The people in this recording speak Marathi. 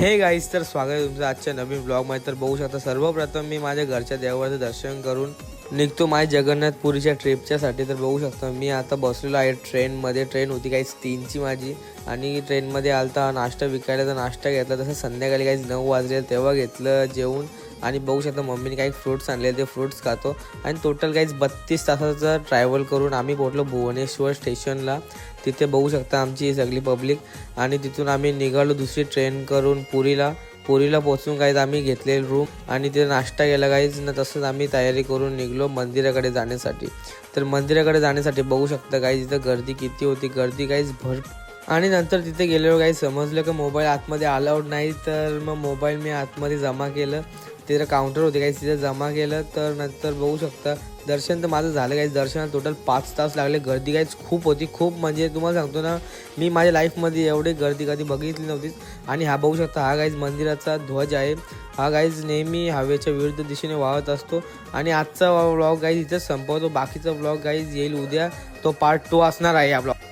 हे गाईज, तर स्वागत आहे तुमचं आजच्या नवीन ब्लॉगमध्ये। तर बघू शकता सर्वप्रथम मी माझ्या घरच्या देवाचं दर्शन करून निघतो माझ्या जगन्नाथपुरीच्या ट्रिपच्यासाठी। तर बघू शकता मी आता बसलेलो आहे ट्रेनमध्ये। ट्रेन होती काहीच 3ची माझी आणि ट्रेनमध्ये आलता नाश्ता विकायला, तर नाश्ता घेतला। तसं संध्याकाळी काहीच 9 वाजले तेव्हा घेतलं जेवून। आणि बघू शकता मम्मीने काही फ्रूट्स आणले, ते फ्रूट्स खातो। आणि टोटल काहीच 32 तासाचा ट्रॅव्हल करून आम्ही पोहोचलो भुवनेश्वर स्टेशनला। तिथे बघू शकता आमची सगळी पब्लिक। आणि तिथून आम्ही निघालो दुसरी ट्रेन करून पुरीला पोहोचून काहीच आम्ही घेतलेले रूम आणि तिथे नाश्ता केला काहीच ना। तसंच आम्ही तयारी करून निघलो मंदिराकडे जाण्यासाठी। तर मंदिराकडे जाण्यासाठी बघू शकता काही तिथं गर्दी किती होती, गर्दी काहीच आणि नंतर तिथे गेल्यावर काही समजलं की मोबाईल आतमध्ये अलाउड नाही। तर मग मोबाईल मी आतमध्ये जमा केलं, तिथं काउंटर होते काही तिथे जमा केलं। तर नंतर बघू शकता दर्शन तर माझं झालं काही। दर्शनाला टोटल 5 तास लागले। गर्दी काहीच खूप होती, खूप म्हणजे तुम्हाला सांगतो ना, मी माझ्या लाईफमध्ये एवढी गर्दी कधी बघितली नव्हती। आणि हा बघू शकता हा काहीच मंदिराचा ध्वज आहे। हा काहीच नेहमी हवेच्या विरुद्ध दिशेने वाहत असतो। आणि आजचा व्लॉग काही इथेच संपवतो, बाकीचा व्लॉग काही येईल उद्या, तो पार्ट 2 असणार आहे हा ब्लॉग।